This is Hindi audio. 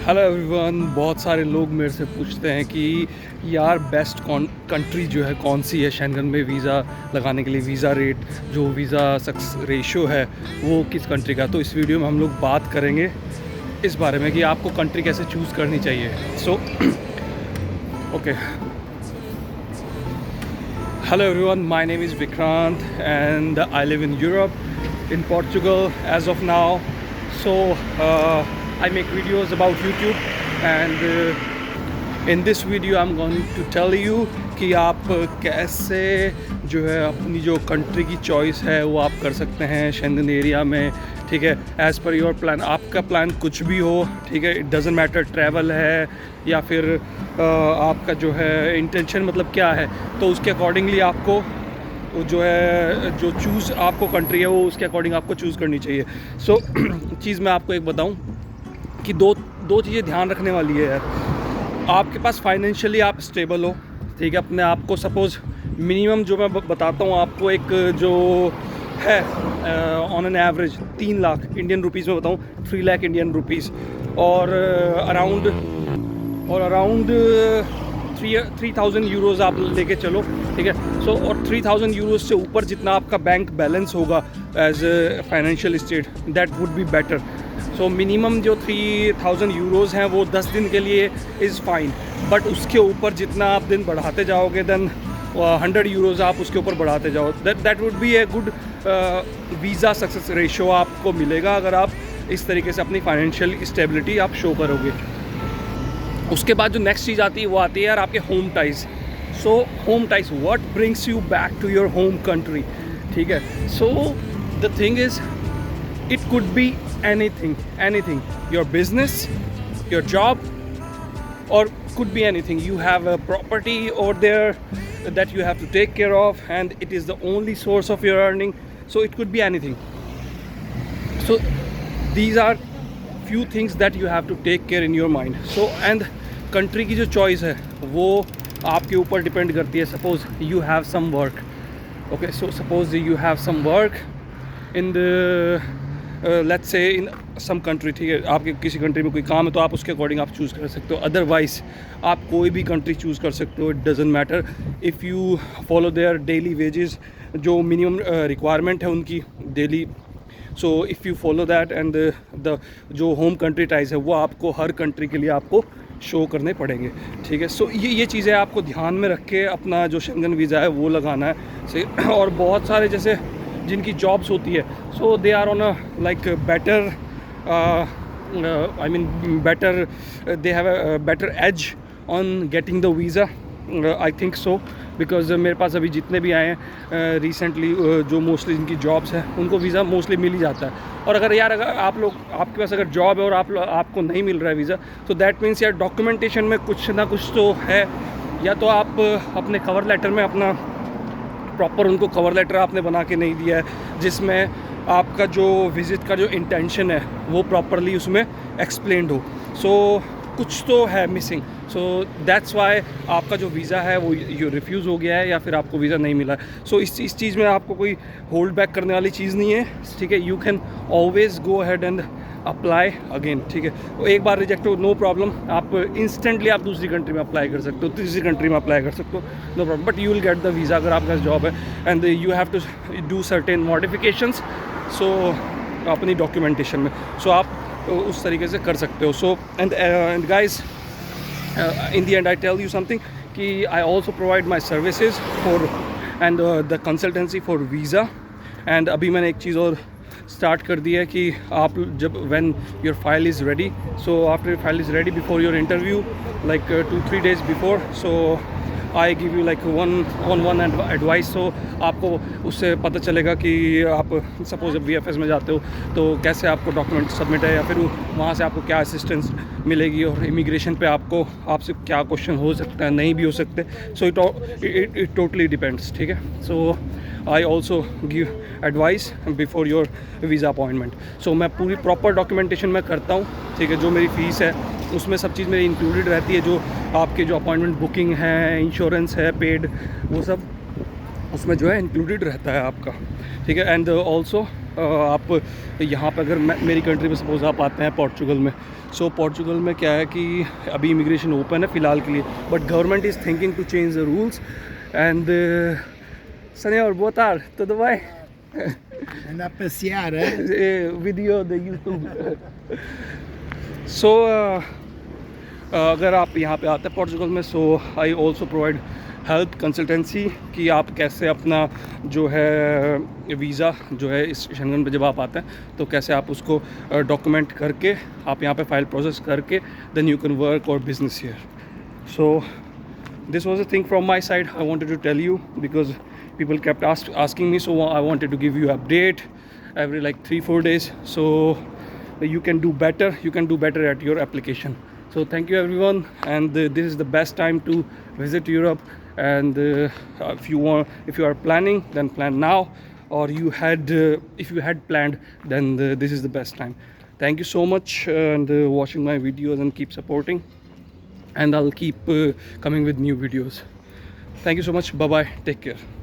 Hello everyone. बहुत सारे लोग मेरे से पूछते हैं कि यार बेस्ट कंट्री जो है कौन सी है शेंगन में वीज़ा लगाने के लिए, वीज़ा रेट जो वीज़ा सक्सेस रेशियो है वो किस कंट्री का। तो इस वीडियो में हम लोग बात करेंगे इस बारे में कि आपको कंट्री कैसे चूज़ करनी चाहिए। So okay, hello everyone, my name is Vikrant and I live in Europe, in Portugal as of now. So I make videos about YouTube and in this video I'm going to tell you कि आप कैसे जो है अपनी जो कंट्री की चॉइस है वो आप कर सकते हैं शेंगन एरिया में। ठीक है, एज़ पर योर प्लान, आपका प्लान कुछ भी हो, ठीक है, इट डजेंट मैटर, ट्रैवल है या फिर आपका जो है इंटेंशन मतलब क्या है, तो उसके अकॉर्डिंगली आपको जो है जो चूज़ आपको कंट्री है वो उसके अकॉर्डिंग आपको चूज़ करनी चाहिए। सो चीज़ मैं आपको एक बताऊँ कि दो चीज़ें ध्यान रखने वाली है यार। आपके पास फाइनेंशियली आप स्टेबल हो, ठीक है, अपने आप को सपोज़ मिनिमम जो मैं बताता हूँ आपको, एक जो है on an average 3 lakh Indian rupees में बताऊँ, 3 लाख इंडियन रुपीज़ और अराउंड 3000 यूरोज़ आप लेके चलो, ठीक है। सो और 3000 यूरोज़ से ऊपर जितना आपका बैंक बैलेंस होगा as a financial state, that would be better. So minimum जो 3000 यूरोज़ हैं वो 10 दिन के लिए इज़ फाइन, बट उसके ऊपर जितना आप दिन बढ़ाते जाओगे देन 100 यूरोज़ आप उसके ऊपर बढ़ाते जाओ, that would B a good visa success ratio आपको मिलेगा अगर आप इस तरीके से अपनी फाइनेंशियल स्टेबिलिटी आप शो करोगे। उसके बाद जो नेक्स्ट चीज़ आती है वो आती है यार आपके home ties. So home ties, what brings you back to your home country, ठीक है। So the thing is it could be anything, your business, your job, or could be anything. You have a property over there that you have to take care of and it is the only source of your earning, so it could be anything. So these are few things that you have to take care in your mind. So and country की जो choice है वो आपके ऊपर depend करती है। Suppose you have some work, okay, so suppose you have some work in the let's say in some country, ठीक है, आपके किसी कंट्री में कोई काम है तो आप उसके अकॉर्डिंग आप चूज़ कर सकते हो। अदरवाइज़ आप कोई भी कंट्री चूज़ कर सकते हो, it doesn't matter if you follow their daily wages, जो मिनिमम रिक्वायरमेंट है उनकी daily. So if you follow that and the जो होम कंट्री टाइज है वो आपको हर कंट्री के लिए आपको शो करने पड़ेंगे, ठीक है। सो ये चीज़ें आपको ध्यान में रख के अपना जो शेंगन वीज़ा है वो लगाना है, सही। और बहुत सारे जैसे जिनकी जॉब्स होती है, so they are on a like better, I mean better, they have a better edge on getting the visa, I think so, because मेरे पास अभी जितने भी आए हैं रिसेंटली जो मोस्टली जिनकी जॉब्स हैं उनको वीज़ा मोस्टली मिल ही जाता है। और अगर आप लोग, आपके पास अगर जॉब है और आपको नहीं मिल रहा है वीज़ा, तो दैट मीन्स यार डॉक्यूमेंटेशन में कुछ ना कुछ तो है, या तो आप अपने कवर लेटर में अपना प्रॉपर उनको कवर लेटर आपने बना के नहीं दिया है जिसमें आपका जो विज़िट का जो इंटेंशन है वो प्रॉपरली उसमें एक्सप्लेन्ड हो। सो कुछ तो है मिसिंग, सो दैट्स वाई आपका जो वीज़ा है वो रिफ्यूज़ हो गया है या फिर आपको वीज़ा नहीं मिला है। सो इस चीज़ में आपको कोई होल्ड बैक करने वाली चीज़ नहीं है, ठीक है। You can always go ahead and apply again, ठीक है। तो एक बार रिजेक्ट हो, नो प्रॉब्लम, आप इंस्टेंटली आप दूसरी कंट्री में अप्लाई कर सकते हो, तीसरी कंट्री में अप्लाई कर सकते हो, no problem, but you will get the visa अगर आपका जॉब है and you have to do certain modifications, so अपनी डॉक्यूमेंटेशन में, सो आप उस तरीके से कर सकते हो। So and guys, in the end I tell you something कि I also provide my services for and the consultancy for visa. And अभी मैंने एक चीज़ और स्टार्ट कर दिया है कि आप जब when your file is ready, so after your file is ready before your interview, like 2-3 days before, so I give you like one advice. सो आपको उससे पता चलेगा कि आप सपोज जब VFS में जाते हो तो कैसे आपको डॉक्यूमेंट सबमिट है, या फिर वहाँ से आपको क्या असिस्टेंस मिलेगी, और इमिग्रेशन पे आपसे क्या क्वेश्चन हो सकता है, नहीं भी हो सकते। सो इट टोटली डिपेंड्स, ठीक है। So I also give advice before your visa appointment. So मैं पूरी प्रॉपर डॉक्यूमेंटेशन मैं करता हूँ, ठीक है। जो मेरी फ़ीस है उसमें सब चीज़ मेरी इंक्लूडेड रहती है, जो आपके जो अपॉइंटमेंट बुकिंग है, इंश्योरेंस है पेड, वो सब उसमें जो है इंक्लूडेड रहता है आपका, ठीक है। एंड ऑल्सो आप यहाँ पे अगर मेरी कंट्री में सपोज आप आते हैं पोर्चुगल में, सो पोर्चुगल में क्या है कि अभी इमिग्रेशन ओपन है फ़िलहाल के लिए, but government is thinking to change the rules and Senhor, boa tarde, tudo bem? Anda a passear, é? Video द यूट्यूब। सो अगर आप यहाँ पे आते हैं पोर्चुगल में, so I also provide help consultancy कि आप कैसे अपना जो है वीज़ा जो है इस शेंगन पे जब आप आते हैं तो कैसे आप उसको डॉक्यूमेंट करके आप यहाँ पे फाइल प्रोसेस करके देन यू कैन वर्क और business here. So this was a thing from my side I wanted to tell you because people kept asking me, so I wanted to give you update every like 3-4 days so you can do better at your application. So thank you everyone, and this is the best time to visit Europe, and if you are planning, then plan now, or if you had planned, then this is the best time. Thank you so much and watching my videos, and keep supporting, and I'll keep coming with new videos. Thank you so much. Bye bye, take care.